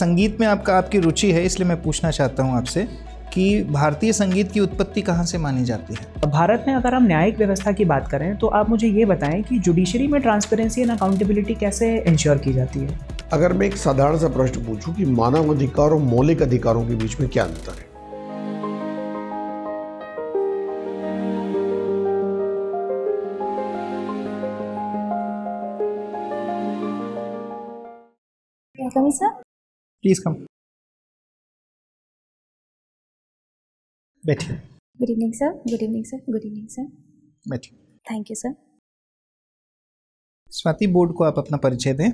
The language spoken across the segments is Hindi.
संगीत में आपकी रुचि है, इसलिए मैं पूछना चाहता हूँ आपसे कि भारतीय संगीत की उत्पत्ति कहाँ से मानी जाती है? भारत में अगर हम न्यायिक व्यवस्था की बात करें तो आप मुझे ये बताएं कि जुडिशरी में ट्रांसपेरेंसी एंड अकाउंटेबिलिटी कैसे इंश्योर की जाती है? अगर मैं एक साधारण सा प्रश्न पूछूं कि मानव अधिकार और मौलिक अधिकारों के बीच में क्या अंतर है? कमी सर, प्लीज कम, बैठिए। Good evening sir, good evening sir, good evening sir, बैठिए। Thank you sir. Swati board को आप अपना परिचय दें।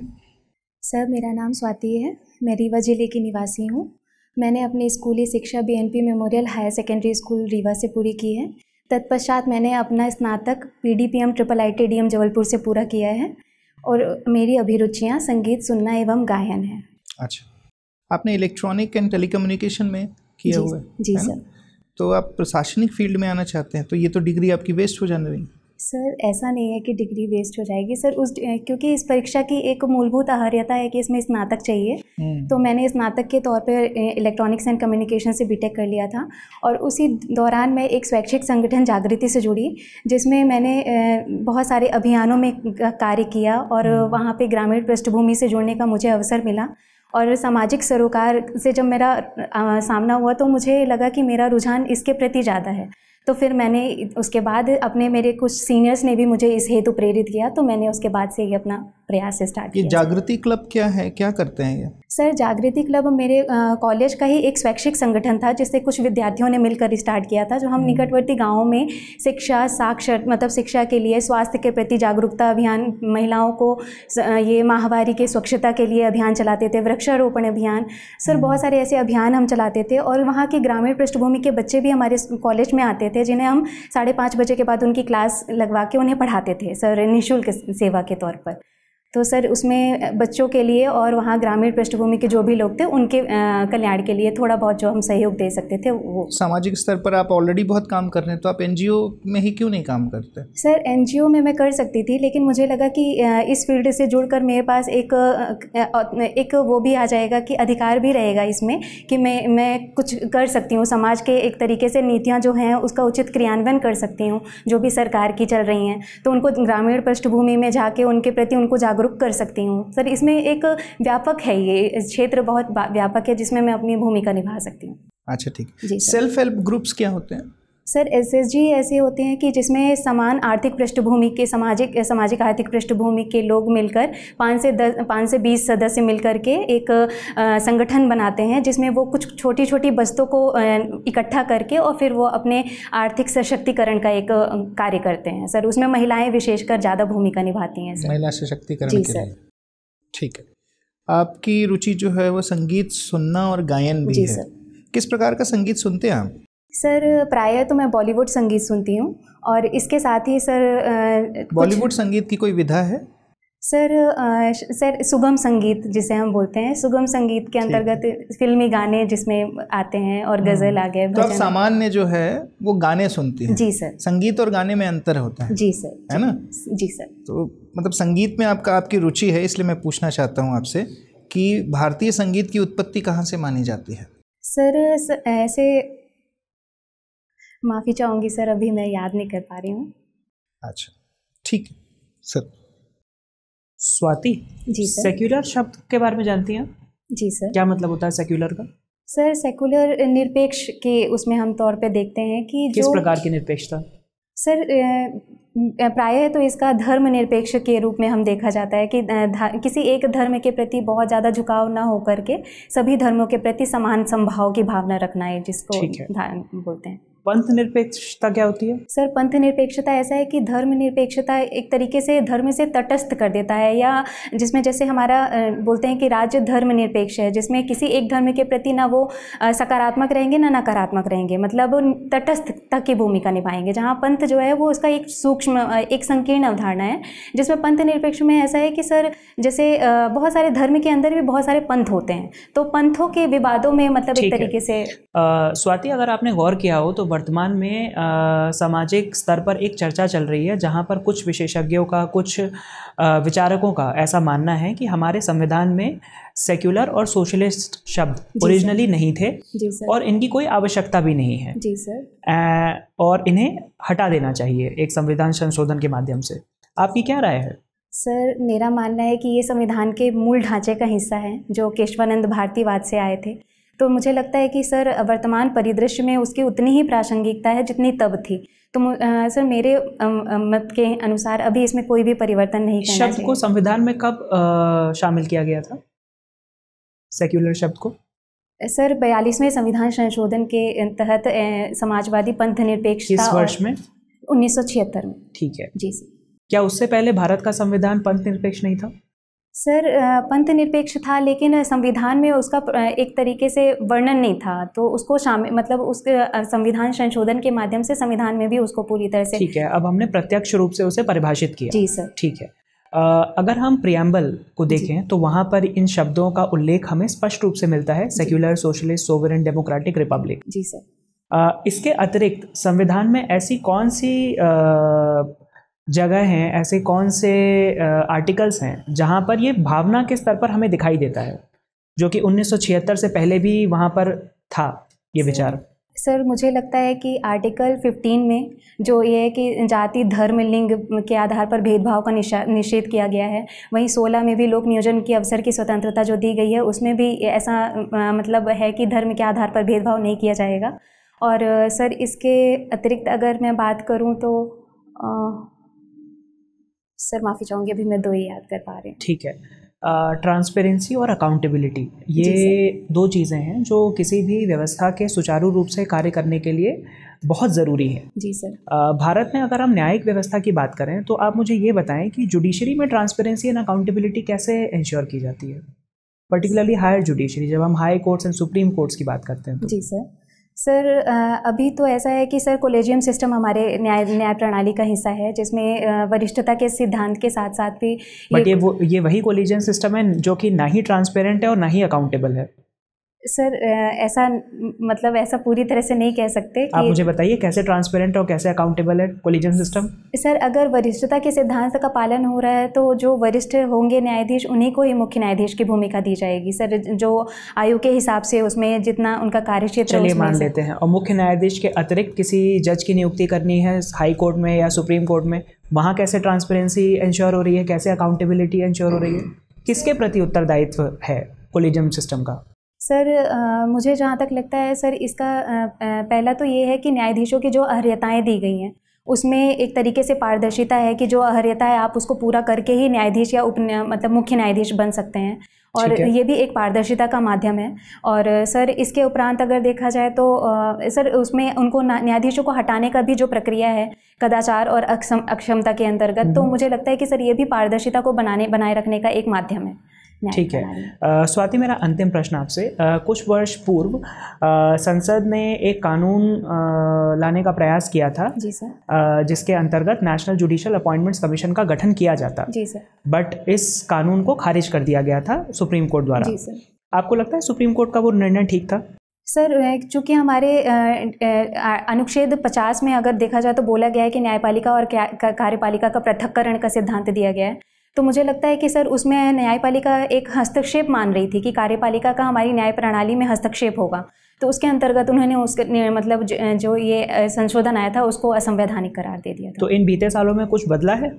सर, मेरा नाम स्वाति है, मैं रीवा जिले की निवासी हूँ। मैंने अपनी स्कूली शिक्षा BNP memorial higher secondary school Rewa से पूरी की है। तत्पश्चात मैंने अपना स्नातक पीडीपीएम IIITDM जबलपुर से पूरा किया है और मेरी अभिरुचियाँ संगीत सुनना एवं गायन है। अच्छा, आपने इलेक्ट्रॉनिक एंड टेलीकम्युनिकेशन में किया हुआ है? जी सर। तो आप प्रशासनिक फील्ड में आना चाहते हैं, तो ये तो डिग्री आपकी वेस्ट हो जाने रही। सर, ऐसा नहीं है कि डिग्री वेस्ट हो जाएगी सर, क्योंकि इस परीक्षा की एक मूलभूत अहर्यता है कि इसमें स्नातक चाहिए। तो मैंने स्नातक के तौर पर इलेक्ट्रॉनिक्स एंड कम्युनिकेशन से बीटेक कर लिया था और उसी दौरान मैं एक स्वैच्छिक संगठन जागृति से जुड़ी, जिसमें मैंने बहुत सारे अभियानों में कार्य किया और वहाँ पर ग्रामीण पृष्ठभूमि से जुड़ने का मुझे अवसर मिला। और सामाजिक सरोकार से जब मेरा सामना हुआ तो मुझे लगा कि मेरा रुझान इसके प्रति ज़्यादा है। तो फिर मैंने उसके बाद मेरे कुछ सीनियर्स ने भी मुझे इस हेतु प्रेरित किया, तो मैंने उसके बाद से ही अपना प्रयास स्टार्ट किया। ये जागृति क्लब क्या है, क्या करते हैं ये? सर, जागृति क्लब मेरे कॉलेज का ही एक स्वैच्छिक संगठन था, जिससे कुछ विद्यार्थियों ने मिलकर स्टार्ट किया था, जो हम निकटवर्ती गाँवों में शिक्षा के लिए, स्वास्थ्य के प्रति जागरूकता अभियान, महिलाओं को ये माहवारी के स्वच्छता के लिए अभियान चलाते थे, वृक्षारोपण अभियान। सर, बहुत सारे ऐसे अभियान हम चलाते थे और वहाँ की ग्रामीण पृष्ठभूमि के बच्चे भी हमारे कॉलेज में आते थे, जिन्हें हम 5:30 बजे के बाद उनकी क्लास लगवा के उन्हें पढ़ाते थे सर, निःशुल्क सेवा के तौर पर। तो सर, उसमें बच्चों के लिए और वहाँ ग्रामीण पृष्ठभूमि के जो भी लोग थे उनके कल्याण के लिए थोड़ा बहुत जो हम सहयोग दे सकते थे वो। सामाजिक स्तर पर आप ऑलरेडी बहुत काम कर रहे हैं, तो आप एनजीओ में ही क्यों नहीं काम करते? सर, एनजीओ में मैं कर सकती थी, लेकिन मुझे लगा कि इस फील्ड से जुड़कर मेरे पास एक वो भी आ जाएगा कि अधिकार भी रहेगा इसमें कि मैं कुछ कर सकती हूँ, समाज के एक तरीके से नीतियाँ जो हैं उसका उचित क्रियान्वयन कर सकती हूँ, जो भी सरकार की चल रही हैं, तो उनको ग्रामीण पृष्ठभूमि में जाके उनके प्रति उनको जागरूक कर सकती हूँ। सर, इसमें एक व्यापक है, ये क्षेत्र बहुत व्यापक है जिसमें मैं अपनी भूमिका निभा सकती हूँ। अच्छा, ठीक है। सेल्फ हेल्प ग्रुप्स क्या होते हैं? सर, एसएचजी ऐसे होते हैं कि जिसमें समान आर्थिक पृष्ठभूमि के सामाजिक आर्थिक पृष्ठभूमि के लोग मिलकर 5 से 20 सदस्य मिलकर के एक संगठन बनाते हैं, जिसमें वो कुछ छोटी छोटी वस्तुओं को इकट्ठा करके और फिर वो अपने आर्थिक सशक्तिकरण का एक कार्य करते हैं। सर, उसमें महिलाएं विशेषकर ज़्यादा भूमिका निभाती हैं सर। महिला सशक्तिकरण के लिए। ठीक है। आपकी रुचि जो है वो संगीत सुनना और गायन भी है। सर, किस प्रकार का संगीत सुनते हैं आप? सर, प्रायः तो मैं बॉलीवुड संगीत सुनती हूँ और इसके साथ ही सर बॉलीवुड संगीत की कोई विधा है? सर, सुगम संगीत जिसे हम बोलते हैं, सुगम संगीत के अंतर्गत फिल्मी गाने जिसमें आते हैं और गज़ल आ गए, तो आप सामान्य जो है वो गाने सुनती हैं? जी सर। संगीत और गाने में अंतर होता है? जी सर। है ना? जी सर। तो मतलब संगीत में आपकी रुचि है, इसलिए मैं पूछना चाहता हूँ आपसे कि भारतीय संगीत की उत्पत्ति कहाँ से मानी जाती है? सर, ऐसे माफ़ी चाहूँगी सर, अभी मैं याद नहीं कर पा रही हूँ। अच्छा, ठीक है sir. Swati ji sir. Secular शब्द के बारे में जानती हैं? जी सर। क्या मतलब होता है सेक्युलर का? सर, सेक्युलर निरपेक्ष के उसमें हम तौर पे देखते हैं कि किस प्रकार की निरपेक्षता? सर, प्रायः तो इसका धर्म निरपेक्ष के रूप में हम देखा जाता है कि किसी एक धर्म के प्रति बहुत ज़्यादा झुकाव ना हो करके सभी धर्मों के प्रति समान समभाव की भावना रखना है, जिसको बोलते हैं। पंथ निरपेक्षता क्या होती है? सर, पंथ निरपेक्षता ऐसा है कि धर्म निरपेक्षता एक तरीके से धर्म से तटस्थ कर देता है, या जिसमें जैसे हमारा बोलते हैं कि राज्य धर्म निरपेक्ष है, जिसमें किसी एक धर्म के प्रति ना वो सकारात्मक रहेंगे ना नकारात्मक रहेंगे, मतलब तटस्थता की भूमिका निभाएंगे। जहाँ पंथ जो है वो उसका एक सूक्ष्म, एक संकीर्ण अवधारणा है, जिसमें पंथ निरपेक्ष में ऐसा है कि सर, जैसे बहुत सारे धर्म के अंदर भी बहुत सारे पंथ होते हैं, तो पंथों के विवादों में मतलब एक तरीके से। स्वाति, अगर आपने गौर किया हो तो वर्तमान में सामाजिक स्तर पर एक चर्चा चल रही है जहां पर कुछ विशेषज्ञों का, कुछ विचारकों का ऐसा मानना है कि हमारे संविधान में सेक्युलर और सोशलिस्ट शब्द ओरिजिनली नहीं थे और इनकी कोई आवश्यकता भी नहीं है जी सर, और इन्हें हटा देना चाहिए एक संविधान संशोधन के माध्यम से। आपकी क्या राय है? सर मेरा मानना है कि ये संविधान के मूल ढांचे का हिस्सा है जो केशवानंद भारतीवाद से आए थे। तो मुझे लगता है कि सर वर्तमान परिदृश्य में उसकी उतनी ही प्रासंगिकता है जितनी तब थी। तो सर मेरे मत के अनुसार अभी इसमें कोई भी परिवर्तन नहीं करना चाहिए। शब्द को संविधान में कब शामिल किया गया था, सेक्युलर शब्द को? सर 42वें संविधान संशोधन के तहत समाजवादी पंथ निरपेक्षता। किस वर्ष में? 1976 में। ठीक है जी सर। क्या उससे पहले भारत का संविधान पंथ निरपेक्ष नहीं था? सर पंथ निरपेक्ष था, लेकिन संविधान में उसका एक तरीके से वर्णन नहीं था, तो उसको शामिल मतलब उसके संविधान संशोधन के माध्यम से संविधान में भी उसको पूरी तरह से। ठीक है, अब हमने प्रत्यक्ष रूप से उसे परिभाषित किया। जी सर। ठीक है, अगर हम प्रियम्बल को देखें तो वहाँ पर इन शब्दों का उल्लेख हमें स्पष्ट रूप से मिलता है, secular, socialist, sovereign, democratic, republic. जी सर। इसके अतिरिक्त संविधान में ऐसी कौन सी जगह हैं, ऐसे कौन से आर्टिकल्स हैं जहाँ पर ये भावना के स्तर पर हमें दिखाई देता है, जो कि 1976 से पहले भी वहाँ पर था ये विचार? सर मुझे लगता है कि आर्टिकल 15 में जो ये है कि जाति, धर्म, लिंग के आधार पर भेदभाव का निषेध किया गया है, वहीं 16 में भी लोक नियोजन के अवसर की स्वतंत्रता जो दी गई है उसमें भी ऐसा मतलब है कि धर्म के आधार पर भेदभाव नहीं किया जाएगा। और सर इसके अतिरिक्त अगर मैं बात करूँ तो सर माफ़ी चाहूँगी, अभी मैं 2 ही याद कर पा रही हूँ। ठीक है, ट्रांसपेरेंसी और अकाउंटेबिलिटी, ये 2 चीज़ें हैं जो किसी भी व्यवस्था के सुचारू रूप से कार्य करने के लिए बहुत ज़रूरी है। जी सर। भारत में अगर हम न्यायिक व्यवस्था की बात करें तो आप मुझे ये बताएं कि जुडिशरी में ट्रांसपेरेंसी एंड अकाउंटेबिलिटी कैसे इंश्योर की जाती है, पर्टिकुलरली हायर जुडिशरी, जब हम high courts and supreme courts की बात करते हैं तो? जी सर अभी तो ऐसा है कि सर कोलेजियम सिस्टम हमारे न्याय प्रणाली का हिस्सा है, जिसमें वरिष्ठता के सिद्धांत के साथ साथ भी बट ये वही कोलेजियम सिस्टम है जो कि ना ही ट्रांसपेरेंट है और ना ही अकाउंटेबल है। सर ऐसा मतलब ऐसा पूरी तरह से नहीं कह सकते कि आप मुझे बताइए कैसे ट्रांसपेरेंट और कैसे अकाउंटेबल है कोलिजन सिस्टम? सर अगर वरिष्ठता के सिद्धांत का पालन हो रहा है तो जो वरिष्ठ होंगे न्यायाधीश उन्हीं को ही मुख्य न्यायाधीश की भूमिका दी जाएगी सर, जो आयु के हिसाब से उसमें जितना उनका कार्यक्षेत्र। चलिए मान लेते हैं, और मुख्य न्यायाधीश के अतिरिक्त किसी जज की नियुक्ति करनी है हाई कोर्ट में या सुप्रीम कोर्ट में, वहाँ कैसे ट्रांसपेरेंसी इंश्योर हो रही है, कैसे अकाउंटेबिलिटी इंश्योर हो रही है, किसके प्रति उत्तरदायित्व है कोलिजियम सिस्टम का? सर मुझे जहाँ तक लगता है सर इसका पहला तो ये है कि न्यायाधीशों की जो अर्हताएँ दी गई हैं उसमें एक तरीके से पारदर्शिता है कि जो अर्हता है आप उसको पूरा करके ही न्यायाधीश या मतलब मुख्य न्यायाधीश बन सकते हैं, और ये भी एक पारदर्शिता का माध्यम है। और सर इसके उपरांत अगर देखा जाए तो सर उसमें उनको न्यायाधीशों को हटाने का भी जो प्रक्रिया है कदाचार और अक्षमता के अंतर्गत, तो मुझे लगता है कि सर ये भी पारदर्शिता को बनाए रखने का एक माध्यम है। ठीक है स्वाति, मेरा अंतिम प्रश्न आपसे, कुछ वर्ष पूर्व संसद ने एक कानून लाने का प्रयास किया था जी सर, जिसके अंतर्गत नेशनल जुडिशियल अपॉइंटमेंट्स कमीशन का गठन किया जाता जी सर, बट इस कानून को खारिज कर दिया गया था सुप्रीम कोर्ट द्वारा। जी सर। आपको लगता है सुप्रीम कोर्ट का वो निर्णय ठीक था? सर चूँकि हमारे अनुच्छेद 50 में अगर देखा जाए तो बोला गया है कि न्यायपालिका और कार्यपालिका का पृथक्करण का सिद्धांत दिया गया है, तो मुझे लगता है कि सर उसमें न्यायपालिका एक हस्तक्षेप मान रही थी कि कार्यपालिका का हमारी न्याय प्रणाली में हस्तक्षेप होगा, तो उसके अंतर्गत उन्होंने उसके मतलब जो ये संशोधन आया था उसको असंवैधानिक करार दे दिया था। तो इन बीते सालों में कुछ बदला है?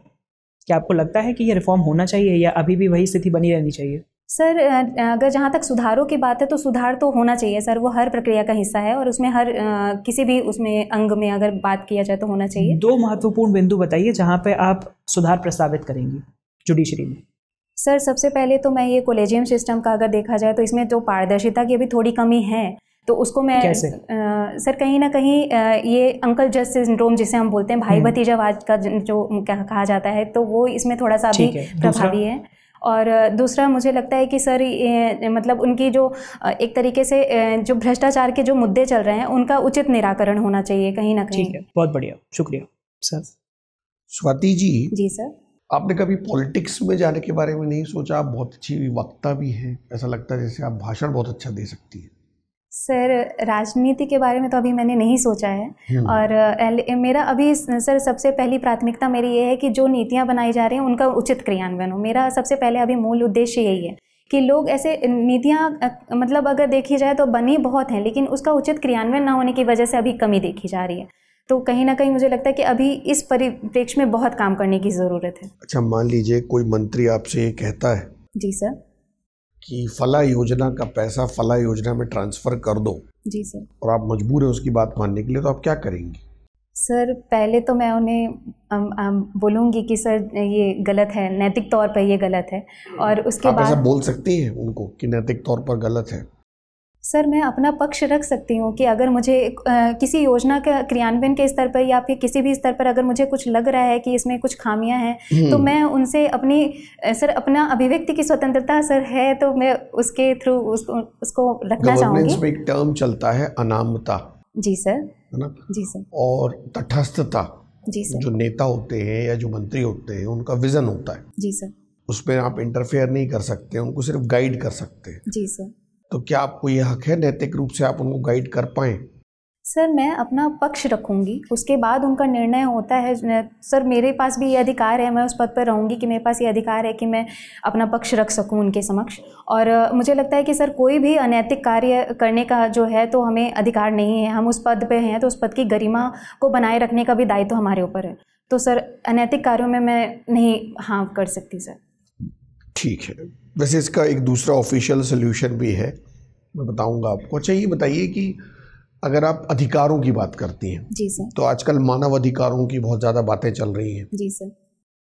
क्या आपको लगता है कि ये रिफॉर्म होना चाहिए या अभी भी वही स्थिति बनी रहनी चाहिए? सर अगर जहाँ तक सुधारों की बात है तो सुधार तो होना चाहिए सर, वो हर प्रक्रिया का हिस्सा है और उसमें हर किसी भी उसमें अंग में अगर बात किया जाए तो होना चाहिए। 2 महत्वपूर्ण बिंदु बताइए जहाँ पे आप सुधार प्रस्तावित करेंगी जुडिशरी में। सर सबसे पहले तो मैं ये कोलेजियम सिस्टम का अगर देखा जाए तो इसमें जो पारदर्शिता की अभी थोड़ी कमी है, तो उसको मैं कैसे? सर कहीं ना कहीं ये अंकल जज सिंड्रोम जिसे हम बोलते हैं, भाई भतीजावाद का जो कहा जाता है, तो वो इसमें थोड़ा सा अभी प्रभावी है। और दूसरा मुझे लगता है कि सर मतलब उनकी जो एक तरीके से जो भ्रष्टाचार के जो मुद्दे चल रहे हैं उनका उचित निराकरण होना चाहिए कहीं ना कहीं। ठीक है, बहुत बढ़िया, शुक्रिया सर। स्वाति जी। जी सर। आपने कभी पॉलिटिक्स में जाने के बारे में नहीं सोचा? आप बहुत अच्छी वक्ता भी हैं, ऐसा लगता है जैसे आप भाषण बहुत अच्छा दे सकती हैं। सर राजनीति के बारे में तो अभी मैंने नहीं सोचा है, और मेरा अभी सर सबसे पहली प्राथमिकता मेरी ये है कि जो नीतियां बनाई जा रही हैं उनका उचित क्रियान्वयन हो। मेरा सबसे पहले अभी मूल उद्देश्य यही है कि लोग ऐसे नीतियां मतलब अगर देखी जाए तो बनी बहुत हैं, लेकिन उसका उचित क्रियान्वयन ना होने की वजह से अभी कमी देखी जा रही है। तो कहीं ना कहीं मुझे लगता है कि अभी इस परिप्रेक्ष्य में बहुत काम करने की ज़रूरत है। अच्छा, मान लीजिए कोई मंत्री आपसे ये कहता है जी सर कि फला योजना का पैसा फला योजना में ट्रांसफ़र कर दो, जी सर, और आप मजबूर है उसकी बात मानने के लिए, तो आप क्या करेंगी? सर पहले तो मैं उन्हें बोलूँगी कि सर ये गलत है, नैतिक तौर पर ये गलत है, और उसके बाद आप ऐसा बोल सकती हैं उनको कि नैतिक तौर पर गलत है? सर मैं अपना पक्ष रख सकती हूँ कि अगर मुझे किसी योजना के क्रियान्वयन के स्तर पर या फिर किसी भी स्तर पर अगर मुझे कुछ लग रहा है कि इसमें कुछ खामियां हैं, तो मैं उनसे अपना अभिव्यक्ति की स्वतंत्रता सर है, तो मैं उसके थ्रू उसको रखना चाहूँगी। गवर्नेंस में एक टर्म चलता है अनामता। जी सर, है ना? जी सर। और तटस्थता। जी सर। जो नेता होते हैं या जो मंत्री होते हैं उनका विजन होता है। जी सर। उसमें आप इंटरफेयर नहीं कर सकते, उनको सिर्फ गाइड कर सकते हैं। जी सर। तो क्या आपको ये हक है नैतिक रूप से आप उनको गाइड कर पाएं? सर मैं अपना पक्ष रखूंगी, उसके बाद उनका निर्णय होता है। सर मेरे पास भी ये अधिकार है, मैं उस पद पर रहूंगी कि मेरे पास ये अधिकार है कि मैं अपना पक्ष रख सकूं उनके समक्ष। और मुझे लगता है कि सर कोई भी अनैतिक कार्य करने का जो है तो हमें अधिकार नहीं है। हम उस पद पे हैं तो उस पद की गरिमा को बनाए रखने का भी दायित्व हमारे ऊपर है। तो सर अनैतिक कार्यों में मैं नहीं हाँ कर सकती सर। ठीक है, वैसे इसका एक दूसरा ऑफिशियल सोल्यूशन भी है, मैं बताऊंगा आपको। अच्छा ये बताइए कि अगर आप अधिकारों की बात करती हैं, जी सर, तो आजकल मानव अधिकारों की बहुत ज़्यादा बातें चल रही हैं। जी सर।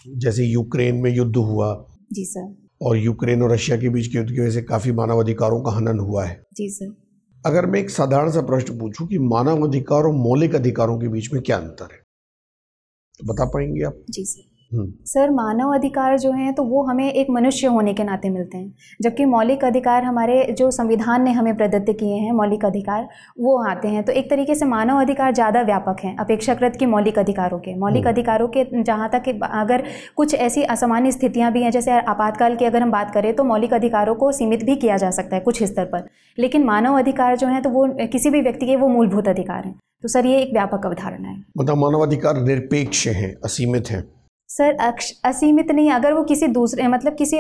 जैसे यूक्रेन में युद्ध हुआ, जी सर, और यूक्रेन और रशिया के बीच के युद्ध की वजह से काफ़ी मानव अधिकारों का हनन हुआ है। जी सर। अगर मैं एक साधारण सा प्रश्न पूछूं कि मानव अधिकार और मौलिक अधिकारों के बीच में क्या अंतर है, तो बता पाएंगे आप? जी सर। सर मानव अधिकार जो हैं तो वो हमें एक मनुष्य होने के नाते मिलते हैं, जबकि मौलिक अधिकार हमारे जो संविधान ने हमें प्रदत्त किए हैं मौलिक अधिकार वो आते हैं। तो एक तरीके से मानव अधिकार ज़्यादा व्यापक हैं अपेक्षाकृत की मौलिक अधिकारों के। मौलिक अधिकारों के जहाँ तक कि अगर कुछ ऐसी असामान्य स्थितियाँ भी हैं, जैसे आपातकाल की अगर हम बात करें तो मौलिक अधिकारों को सीमित भी किया जा सकता है कुछ स्तर पर, लेकिन मानव अधिकार जो हैं तो वो किसी भी व्यक्ति के वो मूलभूत अधिकार हैं। तो सर ये एक व्यापक अवधारणा है। मतलब मानव अधिकार निरपेक्ष हैं, असीमित हैं? सर असीमित नहीं, अगर वो किसी दूसरे मतलब किसी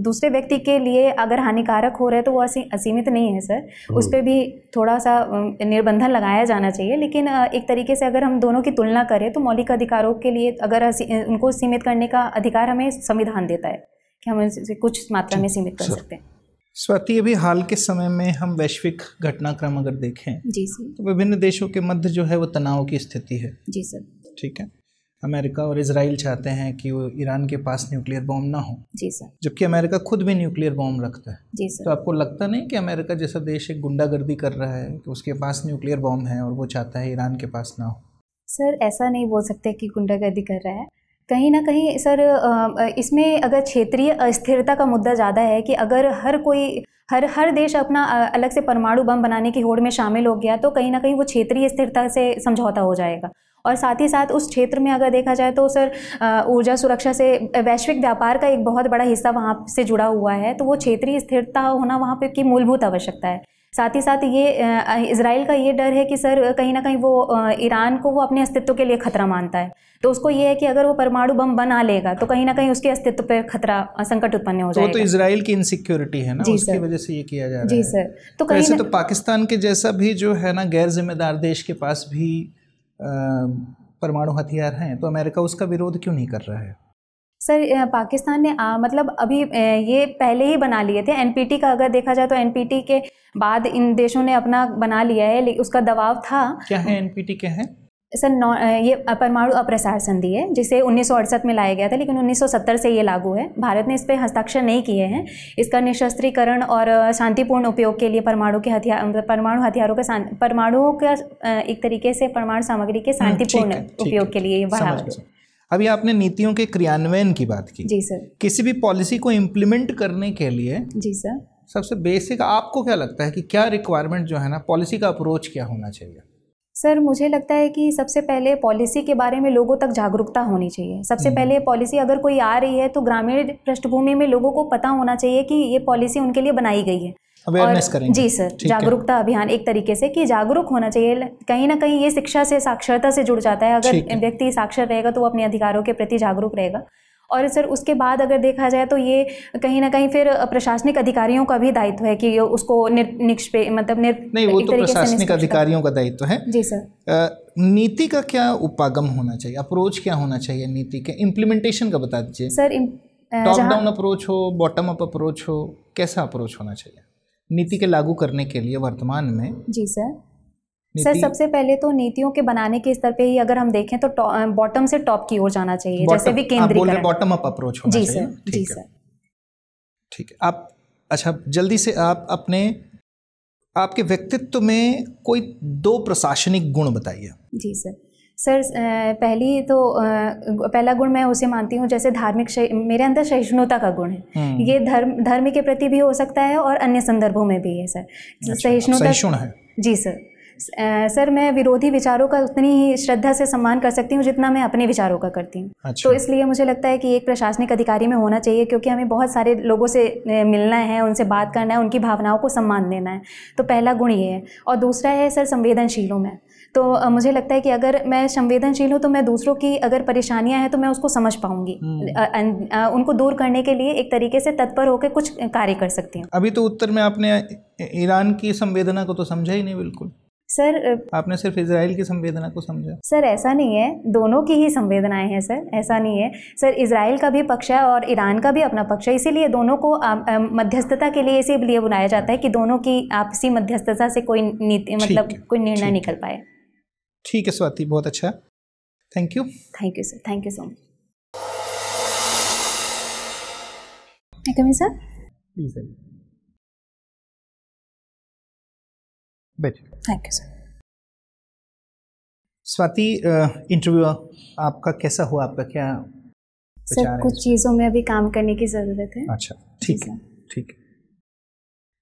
दूसरे व्यक्ति के लिए अगर हानिकारक हो रहा है तो वो असीमित नहीं है सर। उस पर भी थोड़ा सा निर्बंधन लगाया जाना चाहिए, लेकिन एक तरीके से अगर हम दोनों की तुलना करें तो मौलिक अधिकारों के लिए अगर उनको सीमित करने का अधिकार हमें संविधान देता है कि हम इसे कुछ मात्रा में सीमित कर सकते हैं। स्वाति, अभी हाल के समय में हम वैश्विक घटनाक्रम अगर देखें जी सर, तो विभिन्न देशों के मध्य जो है वो तनाव की स्थिति है। जी सर। ठीक है, अमेरिका और इजराइल चाहते हैं कि वो ईरान के पास न्यूक्लियर बॉम्ब ना हो। जी सर। जबकि अमेरिका खुद भी न्यूक्लियर बॉम्ब रखता है। जी सर। तो आपको लगता नहीं कि अमेरिका जैसा देश एक गुंडागर्दी कर रहा है कि उसके पास न्यूक्लियर बॉम्ब है और वो चाहता है ईरान के पास ना हो? सर ऐसा नहीं बोल सकते कि गुंडागर्दी कर रहा है। कहीं ना कहीं सर इसमें अगर क्षेत्रीय अस्थिरता का मुद्दा ज़्यादा है कि अगर हर देश अपना अलग से परमाणु बम बनाने की होड़ में शामिल हो गया तो कहीं ना कहीं वो क्षेत्रीय स्थिरता से समझौता हो जाएगा। और साथ ही साथ उस क्षेत्र में अगर देखा जाए तो सर ऊर्जा सुरक्षा से वैश्विक व्यापार का एक बहुत बड़ा हिस्सा वहाँ से जुड़ा हुआ है। तो वो क्षेत्रीय स्थिरता होना वहाँ पे की मूलभूत आवश्यकता है। साथ ही साथ ये इजराइल का ये डर है कि सर कहीं ना कहीं वो ईरान को वो अपने अस्तित्व के लिए खतरा मानता है। तो उसको ये है कि अगर वो परमाणु बम बना लेगा तो कहीं ना कहीं उसके अस्तित्व पर खतरा संकट उत्पन्न हो जाएगा। तो इजराइल की इनसिक्योरिटी है ना, उसकी वजह से ये किया जा रहा है। जी सर। तो वैसे तो पाकिस्तान के जैसा भी जो है ना गैर जिम्मेदार देश के पास भी परमाणु हथियार हैं, तो अमेरिका उसका विरोध क्यों नहीं कर रहा है? सर पाकिस्तान ने मतलब अभी ये पहले ही बना लिए थे। एनपीटी का अगर देखा जाए तो एनपीटी के बाद इन देशों ने अपना बना लिया है, उसका दबाव था। क्या है एनपीटी? क्या है सर? ये परमाणु अप्रसार संधि है जिसे 1968 में लाया गया था, लेकिन 1970 से ये लागू है। भारत ने इस पर हस्ताक्षर नहीं किए हैं। इसका निशस्त्रीकरण और शांतिपूर्ण उपयोग के लिए परमाणु हथियारों के परमाणुओं का एक तरीके से परमाणु सामग्री के शांतिपूर्ण उपयोग के लिए बढ़ावा। अभी आपने नीतियों के क्रियान्वयन की बात की। जी सर। किसी भी पॉलिसी को इम्प्लीमेंट करने के लिए जी सर सबसे बेसिक आपको क्या लगता है कि क्या रिक्वायरमेंट जो है ना, पॉलिसी का अप्रोच क्या होना चाहिए? सर मुझे लगता है कि सबसे पहले पॉलिसी के बारे में लोगों तक जागरूकता होनी चाहिए। सबसे पहले पॉलिसी अगर कोई आ रही है तो ग्रामीण पृष्ठभूमि में लोगों को पता होना चाहिए कि ये पॉलिसी उनके लिए बनाई गई है। अवेयरनेस करेंगे। जी सर, जागरूकता अभियान एक तरीके से कि जागरूक होना चाहिए। कहीं ना कहीं ये शिक्षा से, साक्षरता से जुड़ जाता है। अगर व्यक्ति साक्षर रहेगा तो वो अपने अधिकारों के प्रति जागरूक रहेगा। और सर उसके बाद अगर देखा जाए तो ये कहीं ना कहीं फिर प्रशासनिक अधिकारियों का भी दायित्व है कि उसको नहीं, वो तो प्रशासनिक अधिकारियों का दायित्व है। जी सर। नीति का क्या उपागम होना चाहिए, अप्रोच क्या होना चाहिए नीति के, इम्प्लीमेंटेशन का बता दीजिए सर। टॉप डाउन अप्रोच हो, बॉटम अप अप्रोच हो, कैसा अप्रोच होना चाहिए नीति के लागू करने के लिए वर्तमान में? जी सर। सर सबसे पहले तो नीतियों के बनाने के स्तर पे ही अगर हम देखें तो बॉटम से टॉप की ओर जाना चाहिए, जैसे भी केंद्रीकरण, बॉटम अप अप्रोच होना चाहिए। जी सर। जी सर। ठीक है। आप अच्छा जल्दी से आप आपके व्यक्तित्व में कोई 2 प्रशासनिक गुण बताइए। जी सर। सर पहला गुण मैं उसे मानती हूँ जैसे धार्मिक, मेरे अंदर सहिष्णुता का गुण है। ये धर्म के प्रति भी हो सकता है और अन्य संदर्भों में भी है सर। सहिष्णुता है। जी सर। सर मैं विरोधी विचारों का उतनी ही श्रद्धा से सम्मान कर सकती हूँ जितना मैं अपने विचारों का करती हूँ। अच्छा। तो इसलिए मुझे लगता है कि एक प्रशासनिक अधिकारी में होना चाहिए, क्योंकि हमें बहुत सारे लोगों से मिलना है, उनसे बात करना है, उनकी भावनाओं को सम्मान देना है। तो पहला गुण ये है। और दूसरा है सर संवेदनशील हूँ मैं। तो मुझे लगता है कि अगर मैं संवेदनशील हूँ तो मैं दूसरों की अगर परेशानियाँ हैं तो मैं उसको समझ पाऊंगी, उनको दूर करने के लिए एक तरीके से तत्पर होकर कुछ कार्य कर सकती हूँ। अभी तो उत्तर में आपने ईरान की संवेदना को तो समझा ही नहीं बिल्कुल सर। आपने सिर्फ इजराइल की संवेदना को समझा। सर ऐसा नहीं है, दोनों की ही संवेदनाएं हैं सर, ऐसा नहीं है सर। इजराइल का भी पक्ष है और ईरान का भी अपना पक्ष है, इसीलिए दोनों को मध्यस्थता के लिए इसीलिए बुलाया जाता है कि दोनों की आपसी मध्यस्थता से कोई नीति कोई निर्णय निकल पाए। ठीक है स्वाति, बहुत अच्छा, thank you. Thank you sir, thank you so much. Coming sir, please बैठिए। Thank you sir. Swati, interview आपका कैसा हुआ, आपका क्या विचार है? सर कुछ चीज़ों में अभी काम करने की ज़रूरत है। अच्छा, ठीक है, ठीक है।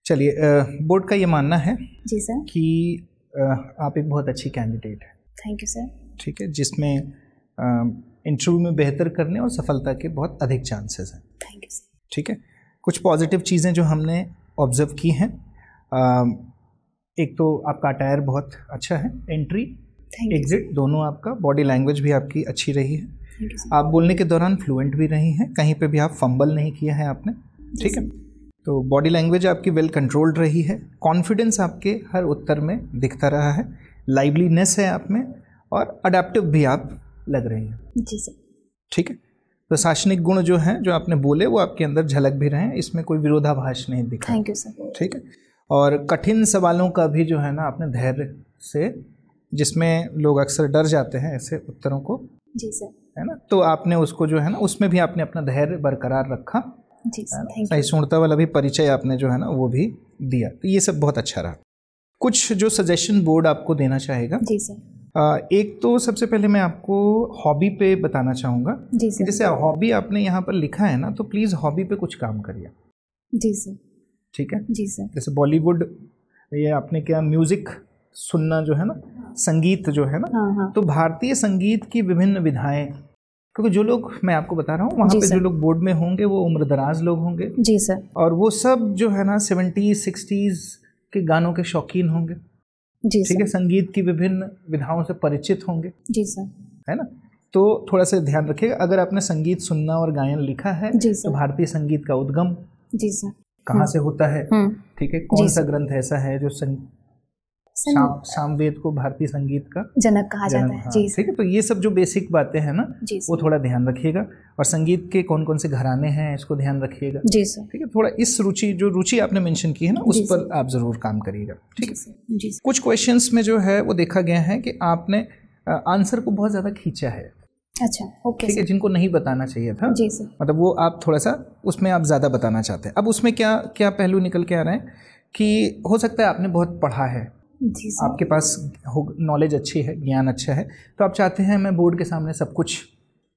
चलिए, बोर्ड का ये मानना है जी सर कि आप एक बहुत अच्छी कैंडिडेट है। Thank you sir. ठीक है, जिसमें इंटरव्यू में बेहतर करने और सफलता के बहुत अधिक चांसेस हैं। Thank you sir. ठीक है, कुछ पॉजिटिव चीज़ें जो हमने ऑब्जर्व की हैं, एक तो आपका अटायर बहुत अच्छा है, एंट्री एग्जिट दोनों, आपका बॉडी लैंग्वेज भी आपकी अच्छी रही है, आप बोलने के दौरान फ्लुएंट भी रही हैं, कहीं पे भी आप फंबल नहीं किया है आपने। ठीक है, तो बॉडी लैंग्वेज आपकी वेल कंट्रोल्ड रही है, कॉन्फिडेंस आपके हर उत्तर में दिखता रहा है, लाइवलीनेस है आप में, और अडेप्टिव भी आप लग रही हैं। जी सर। ठीक है, प्रशासनिक गुण जो हैं जो आपने बोले वो आपके अंदर झलक भी रहे हैं, इसमें कोई विरोधाभास नहीं दिखा। Thank you sir. ठीक है, और कठिन सवालों का भी जो है ना आपने धैर्य से, जिसमें लोग अक्सर डर जाते हैं ऐसे उत्तरों को, जी सर, है ना, तो आपने उसको जो है ना उसमें भी आपने अपना धैर्य बरकरार रखा। जी सर, थैंक यू। सहिष्णुता वाला भी परिचय आपने जो है ना वो भी दिया, तो ये सब बहुत अच्छा रहा। कुछ जो सजेशन बोर्ड आपको देना चाहेगा। जी सर। एक तो सबसे पहले मैं आपको हॉबी पे बताना चाहूँगा। जी सर। जैसे हॉबी आपने यहाँ पर लिखा है ना, तो प्लीज़ हॉबी पे कुछ काम करिए। जी सर। ठीक है। जी सर। जैसे बॉलीवुड, ये आपने क्या म्यूज़िक सुनना जो है ना, संगीत जो है ना, हाँ। तो भारतीय संगीत की विभिन्न विधाएं, क्योंकि जो लोग मैं आपको बता रहा हूँ वहाँ पे जो लोग बोर्ड में होंगे वो उम्रदराज लोग होंगे। जी सर। और वो सब जो है ना 70s 60s के गानों के शौकीन होंगे। जी ठीक है, संगीत की विभिन्न विधाओं से परिचित होंगे। जी सर। है ना, तो थोड़ा सा ध्यान रखिएगा। अगर आपने संगीत सुनना और गायन लिखा है तो भारतीय संगीत का उद्गम जी सर कहाँ से होता है, ठीक है, कौन सा ग्रंथ ऐसा है जो सामवेद को भारतीय संगीत का जनक कहा जाता है। जी ठीक है, तो ये सब जो बेसिक बातें हैं ना वो थोड़ा ध्यान रखिएगा, और संगीत के कौन कौन से घराने हैं इसको ध्यान रखिएगा। जी सर। ठीक है, थोड़ा इस रुचि आपने मेंशन की है ना उस पर आप जरूर काम करिएगा। ठीक है, जी। कुछ क्वेश्चंस में जो है वो देखा गया है कि आपने आंसर को बहुत ज़्यादा खींचा है। अच्छा, ओके, ठीक है, जिनको नहीं बताना चाहिए था। जी सर। मतलब वो आप थोड़ा सा उसमें आप ज़्यादा बताना चाहते हैं। अब उसमें क्या क्या पहलू निकल के आ रहे हैं कि हो सकता है आपने बहुत पढ़ा है, जी सर, आपके पास नॉलेज अच्छी है, ज्ञान अच्छा है, तो आप चाहते हैं मैं बोर्ड के सामने सब कुछ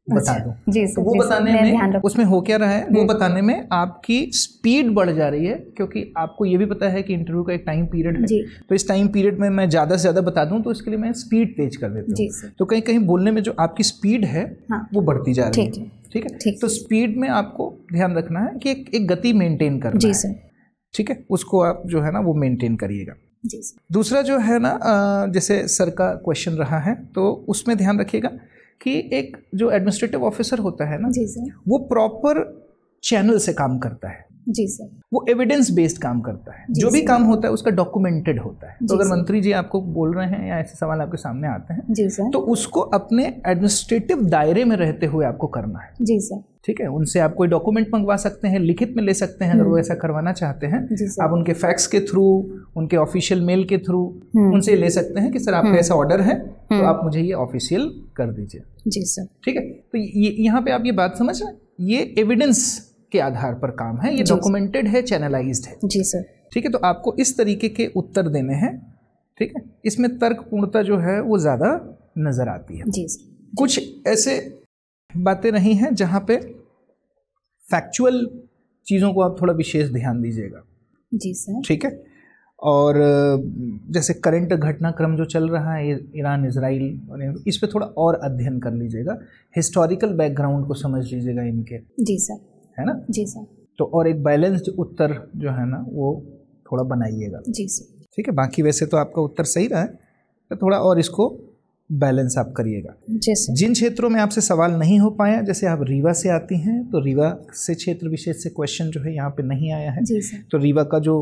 बता दूं। जी सर। तो वो बताने में उसमें हो क्या रहा है, वो बताने में आपकी स्पीड बढ़ जा रही है, क्योंकि आपको ये भी पता है कि इंटरव्यू का एक टाइम पीरियड है। तो इस टाइम पीरियड में मैं ज़्यादा से ज़्यादा बता दूं तो इसके लिए मैं स्पीड तेज कर देता हूँ। तो कहीं कहीं बोलने में जो आपकी स्पीड है वो बढ़ती जा रही है। ठीक है, तो स्पीड में आपको ध्यान रखना है कि एक गति मेंटेन करना है। ठीक है, उसको आप जो है ना वो मेंटेन करिएगा। जी सर। दूसरा जो है ना जैसे सर का क्वेश्चन रहा है तो उसमें ध्यान रखिएगा कि एक जो एडमिनिस्ट्रेटिव ऑफिसर होता है ना, जी सर, वो प्रॉपर चैनल से काम करता है। जी सर। वो एविडेंस बेस्ड काम करता है, जो भी काम होता है उसका डॉक्यूमेंटेड होता है। तो अगर मंत्री जी आपको बोल रहे हैं या ऐसे सवाल आपके सामने आते हैं, जी सर, तो उसको अपने एडमिनिस्ट्रेटिव दायरे में रहते हुए आपको करना है। जी सर। ठीक है, उनसे आप कोई डॉक्यूमेंट मंगवा सकते हैं, लिखित में ले सकते हैं अगर वो ऐसा करवाना चाहते हैं। आप उनके फैक्स के थ्रू, उनके ऑफिशियल मेल के थ्रू उनसे ले सकते हैं कि सर आपका ऐसा ऑर्डर है तो आप मुझे ये ऑफिशियल कर दीजिए। जी सर। ठीक है, तो यहाँ पे आप ये बात समझ रहे हैं, ये एविडेंस के आधार पर काम है, ये डॉक्यूमेंटेड है, चैनलाइज्ड है। जी सर। ठीक है, तो आपको इस तरीके के उत्तर देने हैं। ठीक है, इसमें तर्कपूर्णता जो है वो ज़्यादा नज़र आती है। जी सर। कुछ ऐसे बातें नहीं हैं जहाँ पे फैक्चुअल चीज़ों को आप थोड़ा विशेष ध्यान दीजिएगा। जी सर। ठीक है, और जैसे करंट घटनाक्रम जो चल रहा है ईरान इजराइल, इस पे थोड़ा और अध्ययन कर लीजिएगा, हिस्टोरिकल बैकग्राउंड को समझ लीजिएगा इनके। जी सर। है ना? जी सर। तो और एक बैलेंस्ड उत्तर जो है ना वो थोड़ा बनाइएगा। जी सर। ठीक है, बाकी वैसे तो आपका उत्तर सही रहा है, तो थोड़ा और इसको बैलेंस आप करिएगा। जिन क्षेत्रों में आपसे सवाल नहीं हो पाया, जैसे आप रीवा से आती हैं तो रीवा से क्षेत्र विशेष से क्वेश्चन जो है यहाँ पे नहीं आया है। जी सर। तो रीवा का जो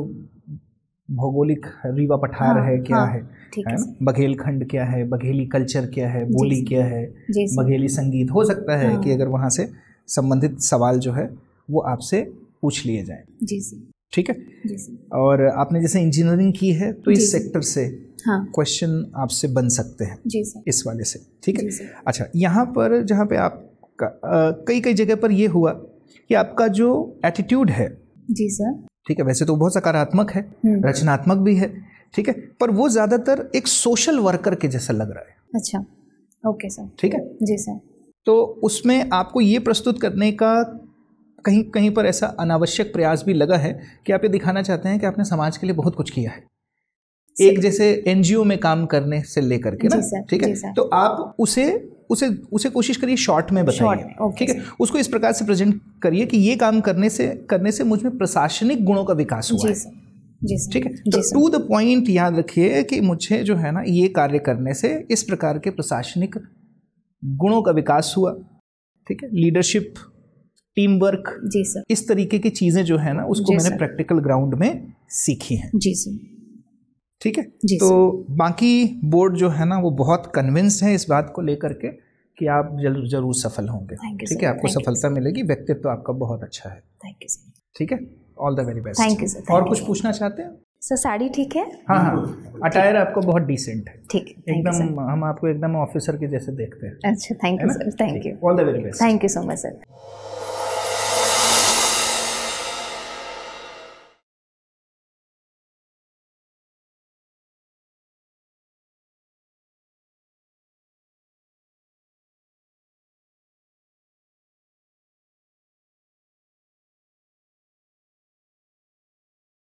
भौगोलिक रीवा पठार है क्या है ना, बघेल खंड क्या है, बघेली कल्चर क्या है, बोली क्या है, बघेली संगीत, हो सकता है कि अगर वहाँ से संबंधित सवाल जो है वो आपसे पूछ लिए जाएं। जी सर। ठीक है। जी सर। और आपने जैसे इंजीनियरिंग की है तो इस सेक्टर से क्वेश्चन आपसे बन सकते हैं। जी सर। इस वाले से। ठीक है। अच्छा, यहाँ पर जहाँ पे आपका कई जगह पर ये हुआ कि आपका जो एटीट्यूड है, जी सर, ठीक है, वैसे तो बहुत सकारात्मक है, रचनात्मक भी है, ठीक है, पर वो ज़्यादातर एक सोशल वर्कर के जैसा लग रहा है। अच्छा, ओके सर। ठीक है। जी सर। तो उसमें आपको ये प्रस्तुत करने का कहीं कहीं पर ऐसा अनावश्यक प्रयास भी लगा है कि आप ये दिखाना चाहते हैं कि आपने समाज के लिए बहुत कुछ किया है, एक जैसे एनजीओ में काम करने से लेकर के ना। ठीक है, तो आप उसे कोशिश करिए शॉर्ट में बताइए। ठीक है, उसको इस प्रकार से प्रेजेंट करिए कि ये काम करने से मुझ में प्रशासनिक गुणों का विकास हुआ है। ठीक है, तो टू द पॉइंट याद रखिए कि मुझे जो है ना ये कार्य करने से इस प्रकार के प्रशासनिक गुणों का विकास हुआ। ठीक है, लीडरशिप, टीम वर्क, जी सर, इस तरीके की चीज़ें जो है ना उसको मैंने प्रैक्टिकल ग्राउंड में सीखी हैं। जी सर। ठीक है, तो बाकी बोर्ड जो है ना वो बहुत कन्विंस्ड है इस बात को लेकर के कि आप जरूर सफल होंगे। ठीक है, आपको सफलता मिलेगी, व्यक्तित्व आपका बहुत अच्छा है। Thank you sir. ठीक है, all the very best. Thank you sir. और कुछ पूछना चाहते हैं सर? साड़ी ठीक है? हाँ, अटायर आपको बहुत डिसेंट है। ठीक है, एकदम हम आपको एकदम ऑफिसर के जैसे देखते हैं। अच्छा, thank you sir, thank you, all the very best. Thank you so much sir.